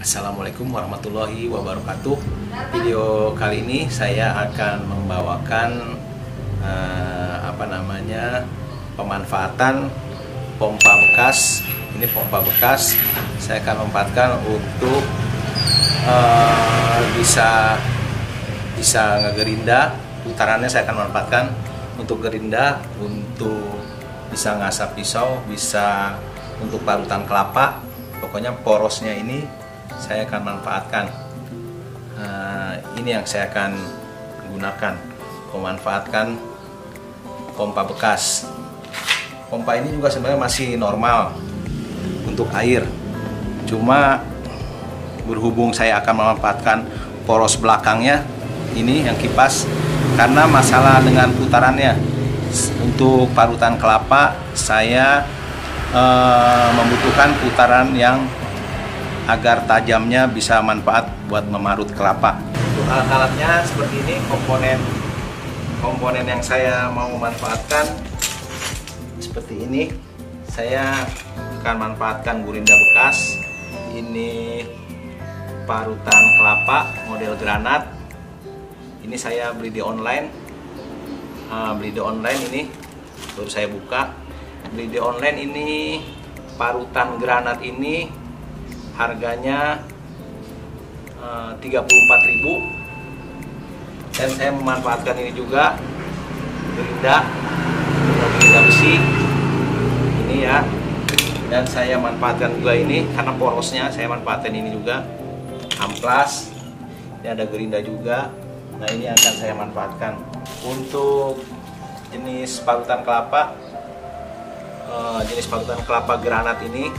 Assalamualaikum warahmatullahi wabarakatuh. Video kali ini saya akan membawakan pemanfaatan pompa bekas. Ini pompa bekas saya akan manfaatkan untuk bisa ngegerinda. Putarannya saya akan manfaatkan untuk gerinda, untuk bisa ngasap pisau, bisa untuk parutan kelapa. Pokoknya porosnya ini saya akan manfaatkan. Ini yang saya akan gunakan, memanfaatkan pompa bekas. Pompa ini juga sebenarnya masih normal untuk air, cuma berhubung saya akan memanfaatkan poros belakangnya ini yang kipas, karena masalah dengan putarannya. Untuk parutan kelapa saya membutuhkan putaran yang agar tajamnya bisa manfaat buat memarut kelapa. Untuk alat-alatnya seperti ini, komponen yang saya mau manfaatkan seperti ini. Saya akan manfaatkan gurinda bekas. Ini parutan kelapa model granat. Ini saya beli di online. Ini baru saya buka. Beli di online ini parutan granat ini harganya 34.000, dan saya memanfaatkan ini juga gerinda besi ini ya, dan saya manfaatkan juga ini karena porosnya. Saya manfaatkan ini juga amplas. Ini ada gerinda juga. Nah, ini akan saya manfaatkan untuk jenis parutan kelapa. Jenis parutan kelapa granat ini,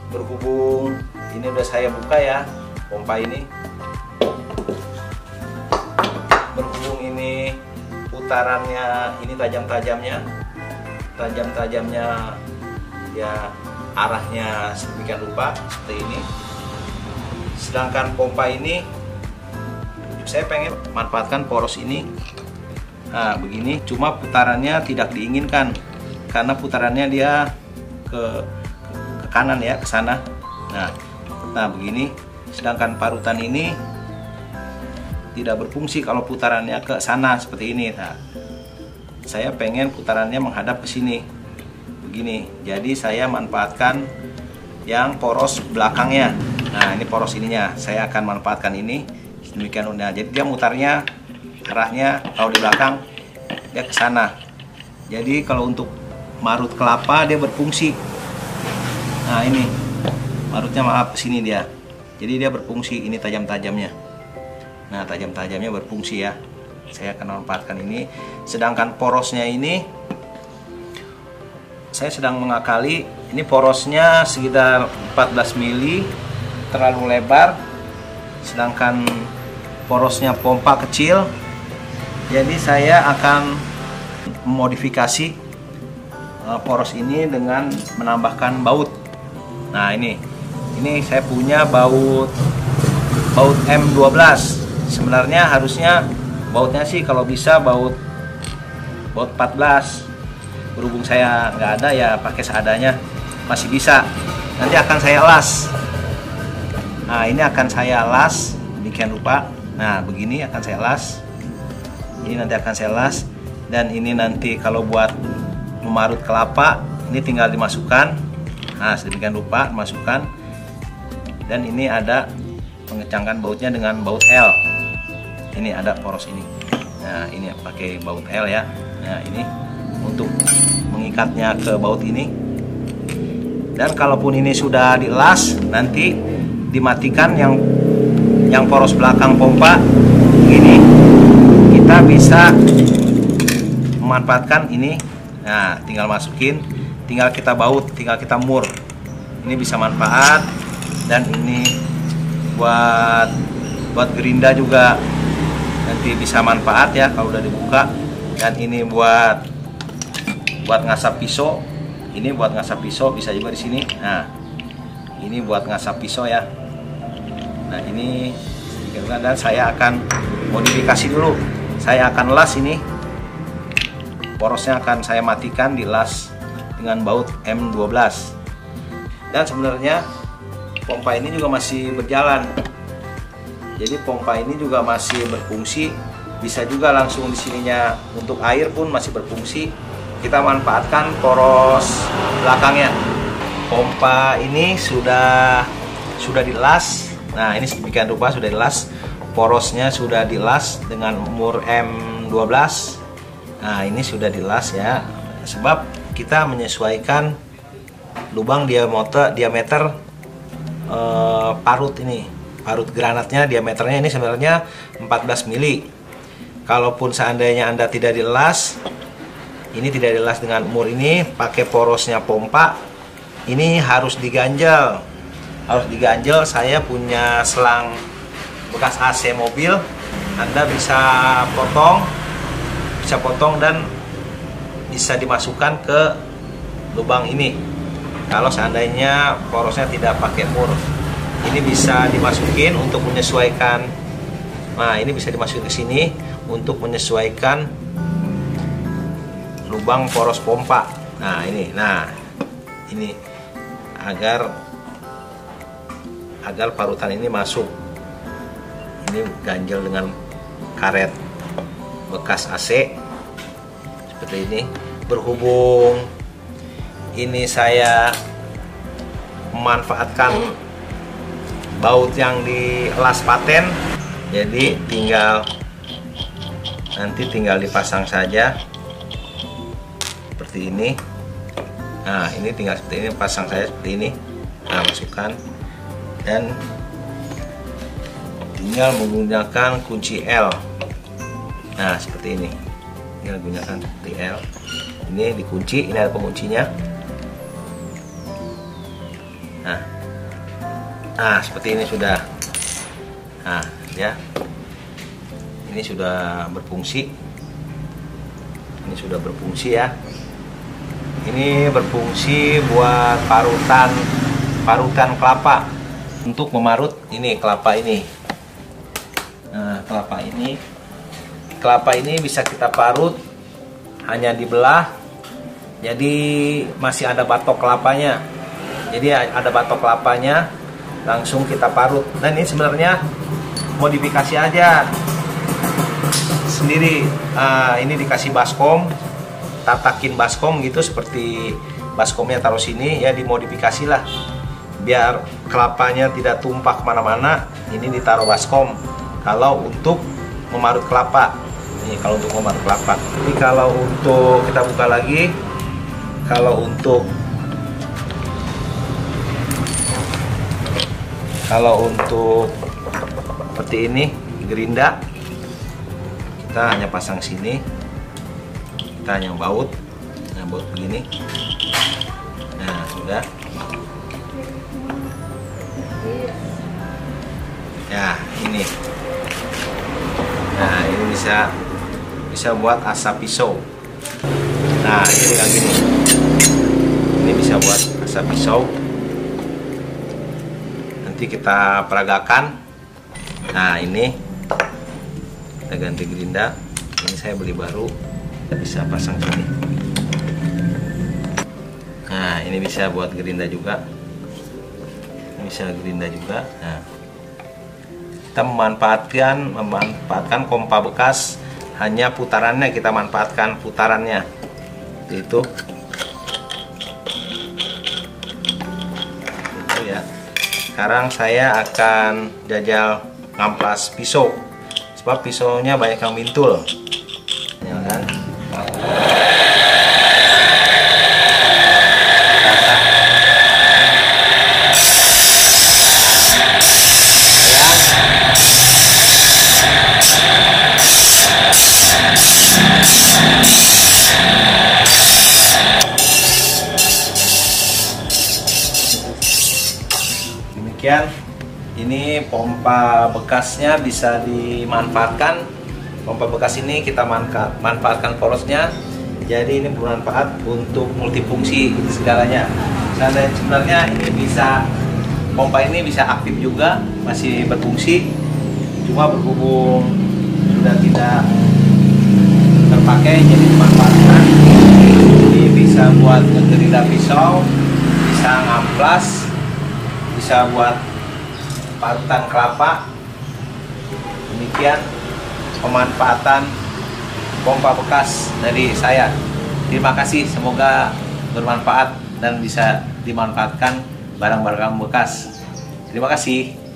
berhubung ini udah saya buka ya pompa ini, berhubung ini putarannya ini tajamnya ya arahnya sedemikian rupa seperti ini. Sedangkan pompa ini saya pengen manfaatkan poros ini, nah begini, cuma putarannya tidak diinginkan karena putarannya dia ke kanan ya, ke sana. Nah begini. Sedangkan parutan ini tidak berfungsi kalau putarannya ke sana seperti ini. Nah, saya pengen putarannya menghadap ke sini begini. Jadi saya manfaatkan yang poros belakangnya. Nah, ini poros ininya saya akan manfaatkan ini demikian. Nah, jadi dia mutarnya arahnya kalau di belakang dia ke sana. Jadi kalau untuk marut kelapa dia berfungsi. Nah, ini marutnya ke sini dia. Jadi dia berfungsi, ini tajam-tajamnya. Nah, tajam-tajamnya berfungsi ya. Saya akan manfaatkan ini. Sedangkan porosnya ini saya sedang mengakali. Ini porosnya sekitar 14 mili, terlalu lebar. Sedangkan porosnya pompa kecil. Jadi saya akan memodifikasi poros ini dengan menambahkan baut. Nah, ini saya punya baut M12. Sebenarnya harusnya bautnya sih kalau bisa baut 14. Berhubung saya nggak ada ya pakai seadanya, masih bisa. Nanti akan saya las. Nah, ini akan saya las demikian rupa. Nah, begini akan saya las. Ini nanti akan saya las, dan ini nanti kalau buat memarut kelapa ini tinggal dimasukkan. Nah, sedemikian rupa masukkan. Dan ini ada mengecangkan bautnya dengan baut L. Ini ada poros ini. Nah, ini pakai baut L ya. Nah, ini untuk mengikatnya ke baut ini. Dan kalaupun ini sudah dilas, nanti dimatikan yang poros belakang pompa ini, kita bisa memanfaatkan ini. Nah, tinggal masukin, tinggal kita baut, tinggal kita mur. Ini bisa manfaat. Dan ini buat gerinda juga nanti bisa manfaat ya kalau udah dibuka. Dan ini buat ngasap pisau. Ini buat ngasap pisau bisa juga di sini. Nah, ini buat ngasap pisau ya. Nah, ini dan saya akan modifikasi dulu. Saya akan las ini. Porosnya akan saya matikan, dilas dengan baut M12. Dan sebenarnya pompa ini juga masih berjalan. Jadi pompa ini juga masih berfungsi. Bisa juga langsung di sininya untuk air pun masih berfungsi. Kita manfaatkan poros belakangnya. Pompa ini sudah dilas. Nah, ini sedemikian rupa sudah dilas. Porosnya sudah dilas dengan umur M12. Nah, ini sudah dilas ya. Sebab kita menyesuaikan lubang diameter parut ini. Parut granatnya diameternya ini sebenarnya 14 mili. Kalaupun seandainya Anda tidak dilas, ini tidak dilas dengan umur ini, pakai porosnya pompa, ini harus diganjel. Harus diganjel. Saya punya selang bekas AC mobil, Anda bisa potong dan bisa dimasukkan ke lubang ini. Kalau seandainya porosnya tidak pakai mur, ini bisa dimasukin untuk menyesuaikan. Nah, ini bisa dimasukin ke sini untuk menyesuaikan lubang poros pompa. Nah, ini agar parutan ini masuk. Ini ganjel dengan karet bekas AC seperti ini. Berhubung ini saya memanfaatkan baut yang dielas paten, jadi nanti tinggal dipasang saja seperti ini. Nah, ini tinggal seperti ini, pasang saja seperti ini. Nah, masukkan dan tinggal menggunakan kunci L. Nah, seperti ini. Tinggal gunakan seperti L. Ini dikunci, ini ada penguncinya. Nah, seperti ini sudah. Nah, ya. Ini sudah berfungsi. Ini sudah berfungsi ya. Ini berfungsi buat parutan kelapa. Untuk memarut ini kelapa ini. Nah, kelapa ini bisa kita parut hanya dibelah. Jadi masih ada batok kelapanya. Jadi ada batok kelapanya, langsung kita parut. Dan ini sebenarnya modifikasi aja sendiri. Ini dikasih baskom, tatakin baskom gitu, seperti baskomnya taruh sini ya, dimodifikasi lah biar kelapanya tidak tumpah kemana-mana. Ini ditaruh baskom kalau untuk memarut kelapa. Ini kalau untuk memarut kelapa. Tapi kalau untuk kita buka lagi, kalau untuk seperti ini gerinda, kita hanya pasang sini, kita hanya baut. Nah, baut begini. Nah, sudah ya, ini. Nah, ini bisa buat asap pisau. Nah, ini dengan gini, ini bisa buat asap pisau. Nanti kita peragakan. Nah, ini kita ganti gerinda. Ini saya beli baru, kita bisa pasang sini. Nah, ini bisa buat gerinda juga. Ini bisa gerinda juga. Nah, kita memanfaatkan pompa bekas, hanya putarannya kita manfaatkan putarannya. Itu ya. Sekarang saya akan jajal ngamplas pisau, sebab pisaunya banyak yang mintul ya kan. Demikian, ini pompa bekasnya bisa dimanfaatkan. Pompa bekas ini kita manfaatkan porosnya, jadi ini bermanfaat untuk multifungsi segalanya. Dan sebenarnya ini pompa ini bisa aktif juga, masih berfungsi. Cuma berhubung sudah tidak terpakai, jadi dimanfaatkan. Ini bisa buat ngegerinda pisau, bisa ngamplas, bisa buat parutan kelapa. Demikian pemanfaatan pompa bekas dari saya. Terima kasih, semoga bermanfaat dan bisa dimanfaatkan barang-barang bekas. Terima kasih.